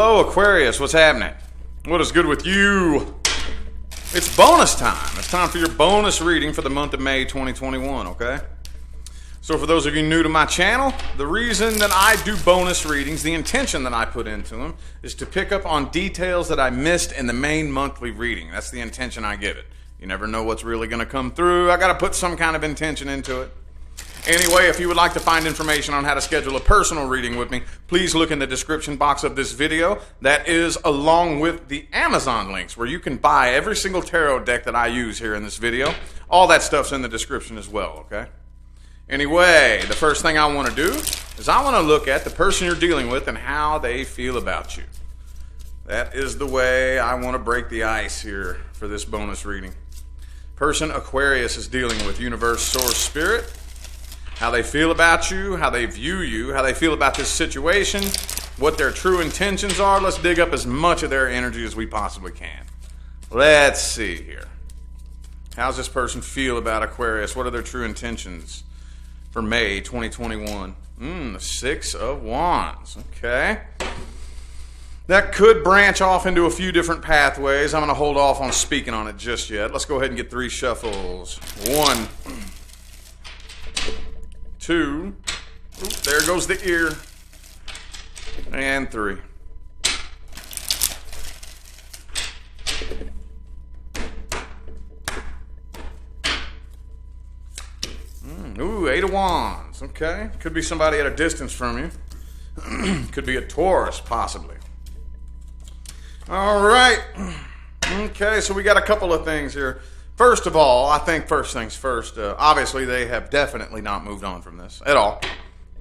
Hello, Aquarius. What's happening? What is good with you? It's bonus time. It's time for your bonus reading for the month of May 2021, okay? So for those of you new to my channel, the reason that I do bonus readings, the intention that I put into them, is to pick up on details that I missed in the main monthly reading. That's the intention I give it. You never know what's really going to come through. I got to put some kind of intention into it. Anyway, if you would like to find information on how to schedule a personal reading with me, please look in the description box of this video. That is along with the Amazon links where you can buy every single tarot deck that I use here in this video. All that stuff's in the description as well, okay? Anyway, the first thing I want to do is I want to look at the person you're dealing with and how they feel about you. That is the way I want to break the ice here for this bonus reading. Person Aquarius is dealing with, universe, source, spirit. How they feel about you, how they view you, how they feel about this situation, what their true intentions are. Let's dig up as much of their energy as we possibly can. Let's see here. How's this person feel about Aquarius? What are their true intentions for May 2021? The Six of Wands. Okay. That could branch off into a few different pathways. I'm going to hold off on speaking on it just yet. Let's go ahead and get 3 shuffles. 1, 2, there goes the ear, and 3. Ooh, 8 of Wands. Okay, could be somebody at a distance from you. Could be a Taurus, possibly. All right. Okay, so we got a couple of things here. First of all, I think first things first, obviously they have definitely not moved on from this at all.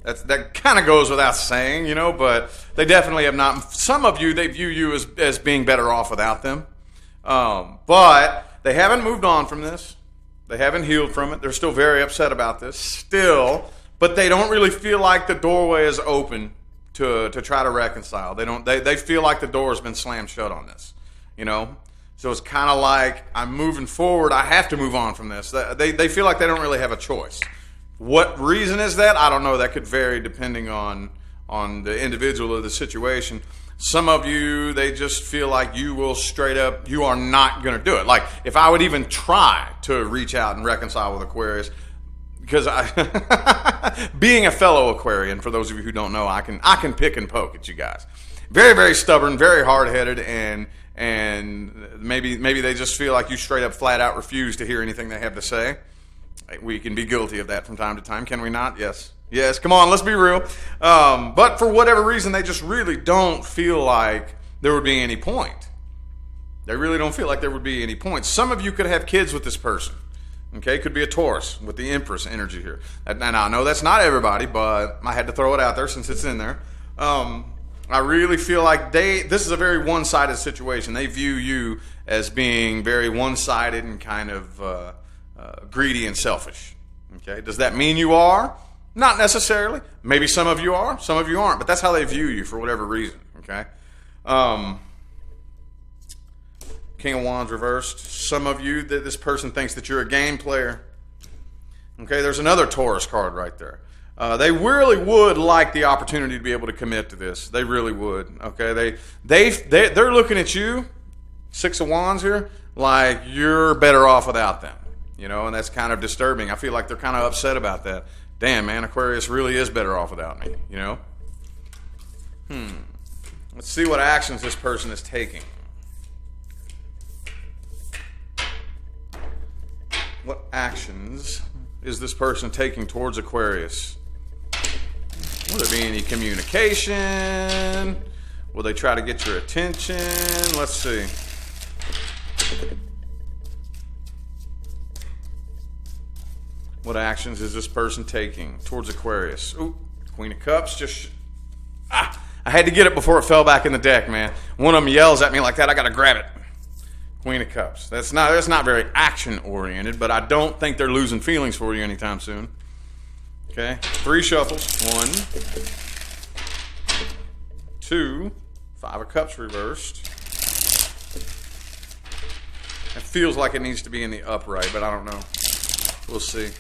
That kind of goes without saying, you know, but they definitely have not. Some of you, they view you as being better off without them. But they haven't moved on from this. They haven't healed from it. They're still very upset about this still, but they don't really feel like the doorway is open to try to reconcile. They feel like the door has been slammed shut on this, you know? So it's kind of like, I'm moving forward, I have to move on from this. They feel like they don't really have a choice. What reason is that? I don't know. That could vary depending on the individual or the situation. Some of you, they just feel like you will straight up, you are not going to do it. Like, if I would even try to reach out and reconcile with Aquarius, because being a fellow Aquarian, for those of you who don't know, I can pick and poke at you guys. Very, very stubborn, very hard-headed, and maybe they just feel like you straight up flat out refuse to hear anything they have to say. We can be guilty of that from time to time, can we not? Yes. Yes, come on, let's be real. But for whatever reason, they just really don't feel like there would be any point. They really don't feel like there would be any point. Some of you could have kids with this person. Okay, could be a Taurus with the Empress energy here. And I know that's not everybody, but I had to throw it out there since it's in there. I really feel like this is a very one-sided situation. They view you as being very one-sided and kind of greedy and selfish. Okay, does that mean you are? Not necessarily. Maybe some of you are, some of you aren't, but that's how they view you for whatever reason. Okay. King of Wands reversed. Some of you, this person thinks that you're a game player. Okay, there's another Taurus card right there. They really would like the opportunity to be able to commit to this. They really would. Okay, they're looking at you, 6 of Wands here, like you're better off without them. You know, and that's kind of disturbing. I feel like they're kind of upset about that. Damn, man, Aquarius really is better off without me. You know. Let's see what actions this person is taking. What actions is this person taking towards Aquarius? Will there be any communication? Will they try to get your attention? Let's see. What actions is this person taking towards Aquarius? Ooh, Queen of Cups. I had to get it before it fell back in the deck, man. One of them yells at me like that, I got to grab it. Queen of Cups. That's not very action-oriented, but I don't think they're losing feelings for you anytime soon. Okay, 3 shuffles. 1, 2, 5 of Cups reversed. It feels like it needs to be in the upright, but I don't know. We'll see.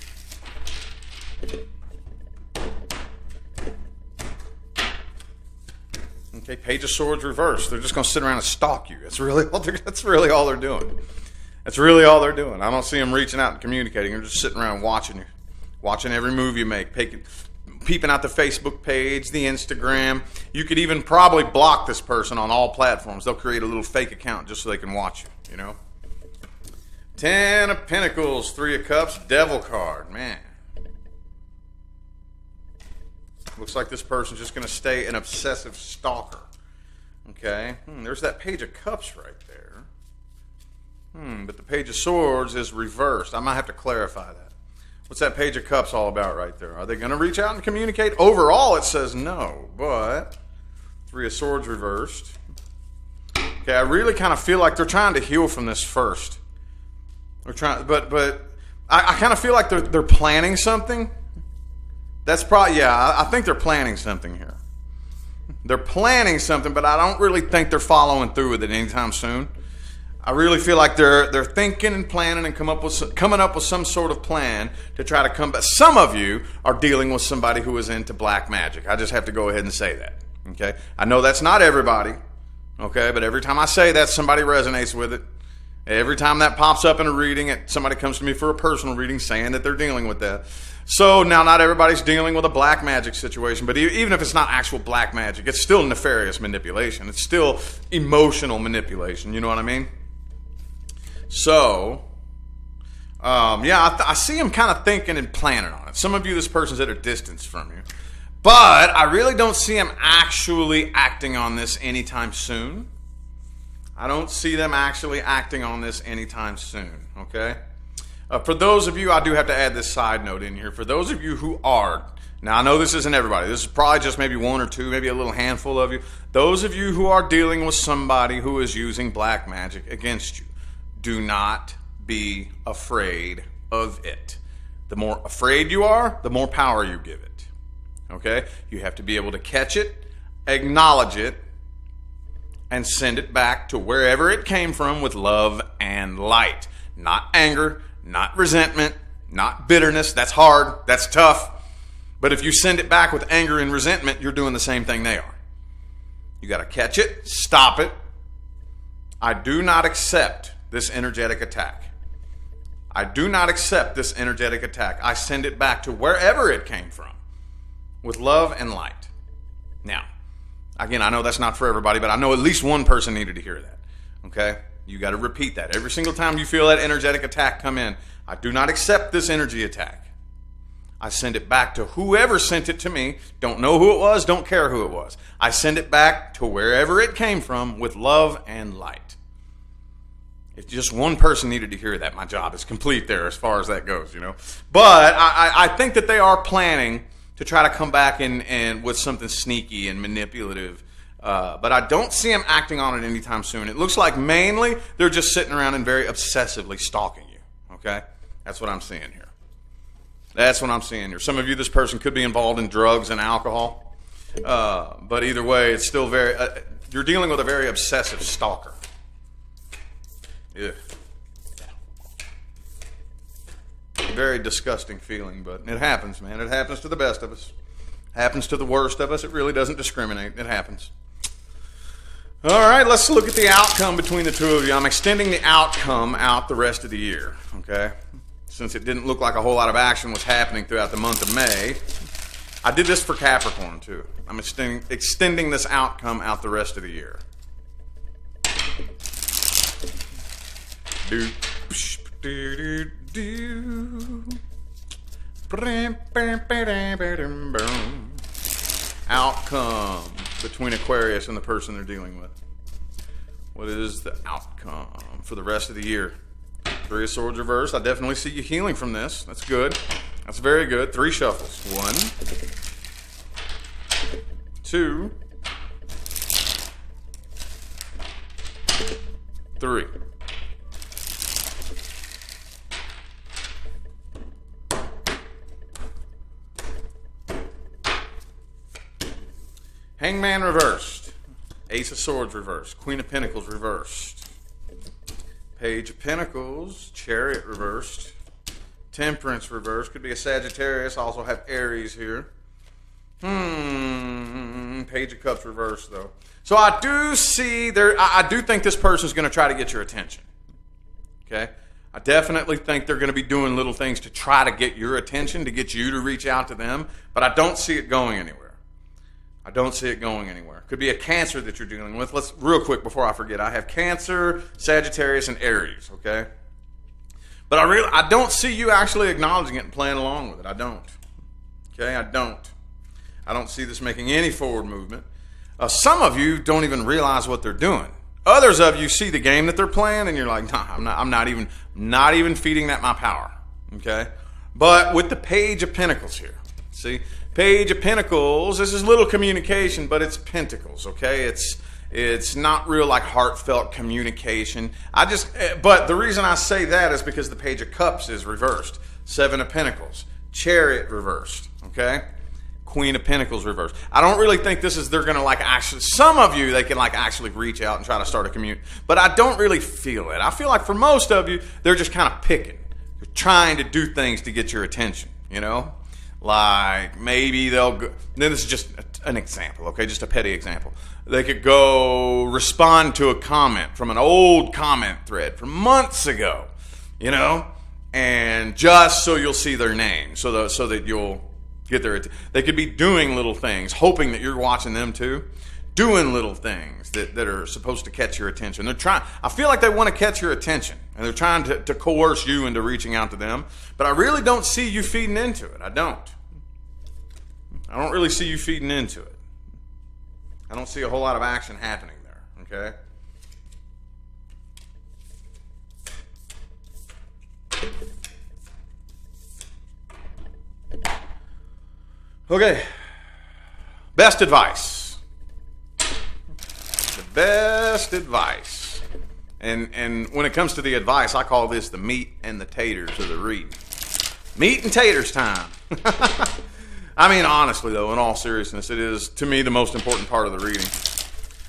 Okay, Page of Swords reversed. They're just going to sit around and stalk you. That's really all they're doing. That's really all they're doing. I don't see them reaching out and communicating. They're just sitting around watching you, watching every move you make, peeping out the Facebook page, the Instagram. You could even probably block this person on all platforms. They'll create a little fake account just so they can watch you, you know. 10 of Pentacles, 3 of Cups, Devil card. Man. Looks like this person's just going to stay an obsessive stalker. Okay. There's that Page of Cups right there. But the Page of Swords is reversed. I might have to clarify that. What's that Page of Cups all about right there? Are they going to reach out and communicate? Overall, it says no, but 3 of Swords reversed. Okay, I really kind of feel like they're trying to heal from this first. They're trying, but I kind of feel like they're planning something. That's probably, yeah, I think they're planning something here. They're planning something, but I don't really think they're following through with it anytime soon. I really feel like they're thinking and planning and coming up with some sort of plan to try to come back. Some of you are dealing with somebody who is into black magic. I just have to go ahead and say that. Okay, I know that's not everybody. Okay, but every time I say that, somebody resonates with it. Every time that pops up in a reading, somebody comes to me for a personal reading saying that they're dealing with that. So now not everybody's dealing with a black magic situation, but even if it's not actual black magic, it's still nefarious manipulation. It's still emotional manipulation. You know what I mean? So, yeah, I see him kind of thinking and planning on it. Some of you, this person's at a distance from you. But I really don't see him actually acting on this anytime soon. I don't see them actually acting on this anytime soon, okay? For those of you, I do have to add this side note in here. For those of you who are, now I know this isn't everybody. This is probably just maybe 1 or 2, maybe a little handful of you. Those of you who are dealing with somebody who is using black magic against you, do not be afraid of it. The more afraid you are, the more power you give it. Okay? You have to be able to catch it, acknowledge it, and send it back to wherever it came from with love and light. Not anger, not resentment, not bitterness. That's hard. That's tough. But if you send it back with anger and resentment, you're doing the same thing they are. You got to catch it, stop it. I do not accept this energetic attack. I do not accept this energetic attack. I send it back to wherever it came from with love and light. Now, again, I know that's not for everybody, but I know at least one person needed to hear that. Okay? You got to repeat that. Every single time you feel that energetic attack come in, I do not accept this energy attack. I send it back to whoever sent it to me. Don't know who it was, don't care who it was. I send it back to wherever it came from with love and light. If just one person needed to hear that, my job is complete there as far as that goes, you know. But I think that they are planning to try to come back and with something sneaky and manipulative. But I don't see them acting on it anytime soon. It looks like mainly they're just sitting around and very obsessively stalking you. Okay? That's what I'm seeing here. That's what I'm seeing here. Some of you, this person could be involved in drugs and alcohol. But either way, it's still very... you're dealing with a very obsessive stalker. Yeah. Very disgusting feeling, but it happens, man. It happens to the best of us. Happens to the worst of us. It really doesn't discriminate. It happens. All right, let's look at the outcome between the two of you. I'm extending the outcome out the rest of the year, okay? Since it didn't look like a whole lot of action was happening throughout the month of May. I did this for Capricorn, too. I'm extending this outcome out the rest of the year. Outcome between Aquarius and the person they're dealing with. What is the outcome for the rest of the year? 3 of Swords reversed. I definitely see you healing from this. That's good. That's very good. 3 shuffles. 1, 2, 3. Hangman reversed. Ace of Swords reversed. Queen of Pentacles reversed. Page of Pentacles. Chariot reversed. Temperance reversed. Could be a Sagittarius. Also have Aries here. King Page of Cups reversed, though. So I do see I do think this person's going to try to get your attention. Okay? I definitely think they're going to be doing little things to try to get your attention, to get you to reach out to them, but I don't see it going anywhere. I don't see it going anywhere. Could be a Cancer that you're dealing with. Let's, real quick before I forget, I have Cancer, Sagittarius, and Aries, okay? But I don't see you actually acknowledging it and playing along with it. I don't. Okay, I don't. I don't see this making any forward movement. Some of you don't even realize what they're doing. Others of you see the game that they're playing, and you're like, nah, I'm not even feeding that my power. Okay? But with the Page of Pentacles here, see? Page of Pentacles, this is little communication, but it's pentacles, okay? It's not real like heartfelt communication. But the reason I say that is because the Page of Cups is reversed. 7 of Pentacles. Chariot reversed, okay? Queen of Pentacles reversed. I don't really think they're going to like actually, some of you, they can like actually reach out and try to start a commute, but I don't really feel it. I feel like for most of you, they're just kind of picking. They're trying to do things to get your attention, you know? Like maybe they'll go, then this is just an example, okay? Just a petty example. They could go respond to a comment from an old comment thread from months ago, you know? And just so you'll see their name, so that you'll get their attention. They could be doing little things, hoping that you're watching them too, doing little things that are supposed to catch your attention. They're trying. I feel like they want to catch your attention, and they're trying to coerce you into reaching out to them. But I really don't see you feeding into it. I don't really see you feeding into it. I don't see a whole lot of action happening there. Okay. Okay, best advice. The best advice. And when it comes to the advice, I call this the meat and the taters of the reading. Meat and taters time. I mean, honestly, though, in all seriousness, it is, to me, the most important part of the reading.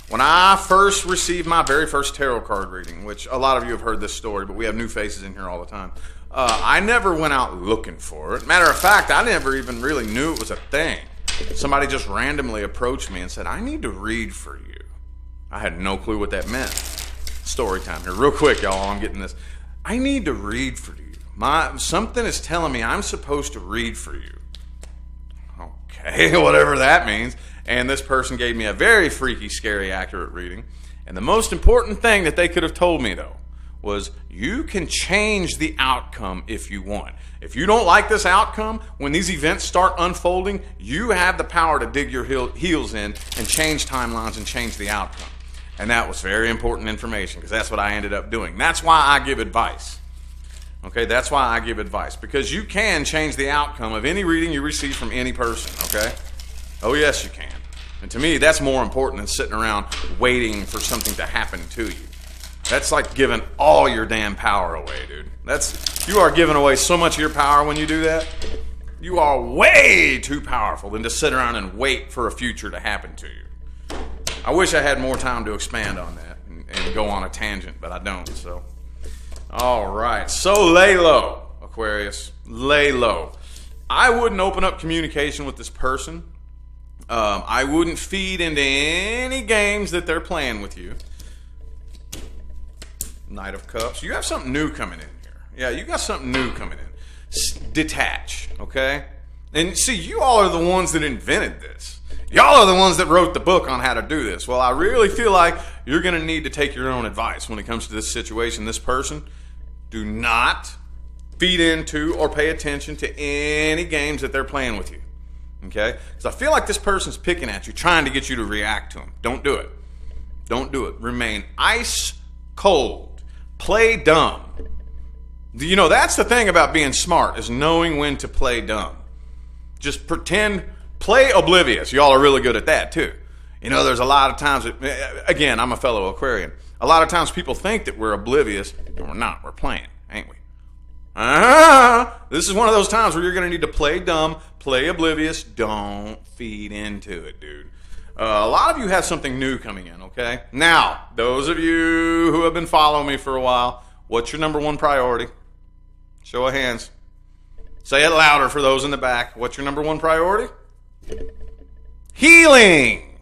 When I first received my very first tarot card reading, which a lot of you have heard this story, but we have new faces in here all the time, I never went out looking for it. Matter of fact, I never even really knew it was a thing. Somebody just randomly approached me and said, I need to read for you. I had no clue what that meant. Story time here. Real quick, y'all, I'm getting this. I need to read for you. Something is telling me I'm supposed to read for you. Okay, whatever that means. And this person gave me a very freaky, scary, accurate reading. And the most important thing that they could have told me, though, was you can change the outcome if you want. If you don't like this outcome, when these events start unfolding, you have the power to dig your heels in and change timelines and change the outcome. And that was very important information because that's what I ended up doing. That's why I give advice. Okay, that's why I give advice. Because you can change the outcome of any reading you receive from any person, okay? Oh, yes, you can. And to me, that's more important than sitting around waiting for something to happen to you. That's like giving all your damn power away, dude. You are giving away so much of your power when you do that. You are way too powerful than to sit around and wait for a future to happen to you. I wish I had more time to expand on that and go on a tangent, but I don't, so. All right, so lay low, Aquarius. Lay low. I wouldn't open up communication with this person. I wouldn't feed into any games that they're playing with you. Knight of Cups. You have something new coming in here. Yeah, you got something new coming in. Detach, okay? And see, you all are the ones that invented this. Y'all are the ones that wrote the book on how to do this. Well, I really feel like you're going to need to take your own advice when it comes to this situation, this person. Do not feed into or pay attention to any games that they're playing with you. Okay? Because I feel like this person's picking at you, trying to get you to react to them. Don't do it. Don't do it. Remain ice cold. Play dumb. You know, that's the thing about being smart, is knowing when to play dumb. Just pretend, play oblivious. Y'all are really good at that, too. You know, there's a lot of times, again, I'm a fellow Aquarian. A lot of times people think that we're oblivious, and we're not. We're playing, ain't we? This is one of those times where you're going to need to play dumb, play oblivious. Don't feed into it, dude. A lot of you have something new coming in, okay? Now, those of you who have been following me for a while, what's your number one priority? Show of hands. Say it louder for those in the back. What's your number one priority? Healing.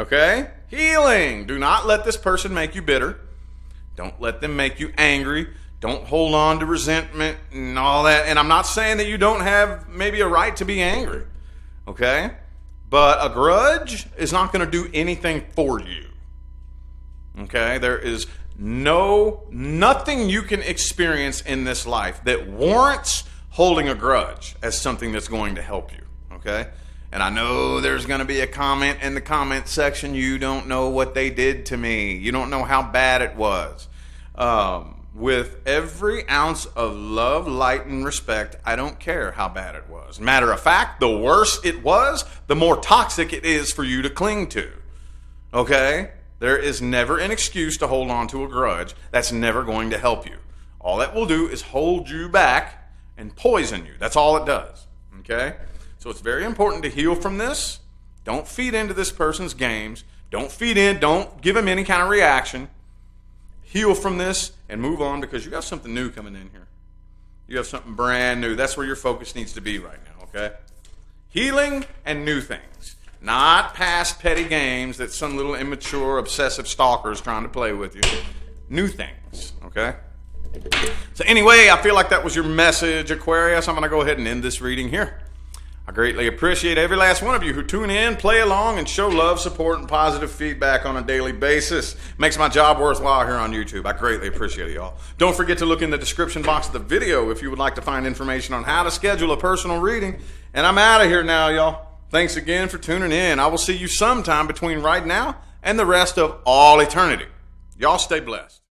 Okay? Healing. Do not let this person make you bitter. Don't let them make you angry. Don't hold on to resentment and all that. And I'm not saying that you don't have maybe a right to be angry. Okay? But a grudge is not going to do anything for you. Okay? There is nothing you can experience in this life that warrants holding a grudge as something that's going to help you. Okay? And I know there's going to be a comment in the comment section. You don't know what they did to me. You don't know how bad it was. With every ounce of love, light, and respect, I don't care how bad it was. Matter of fact, the worse it was, the more toxic it is for you to cling to. Okay? There is never an excuse to hold on to a grudge. That's never going to help you. All that will do is hold you back and poison you. That's all it does. Okay? So it's very important to heal from this. Don't feed into this person's games. Don't give him any kind of reaction. Heal from this and move on, because you got something new coming in here. You have something brand new. That's where your focus needs to be right now, okay? Healing and new things. Not past petty games that some little immature, obsessive stalker is trying to play with you. New things, okay? So anyway, I feel like that was your message, Aquarius. I'm going to go ahead and end this reading here. I greatly appreciate every last one of you who tune in, play along, and show love, support, and positive feedback on a daily basis. Makes my job worthwhile here on YouTube. I greatly appreciate it, y'all. Don't forget to look in the description box of the video if you would like to find information on how to schedule a personal reading. And I'm out of here now, y'all. Thanks again for tuning in. I will see you sometime between right now and the rest of all eternity. Y'all stay blessed.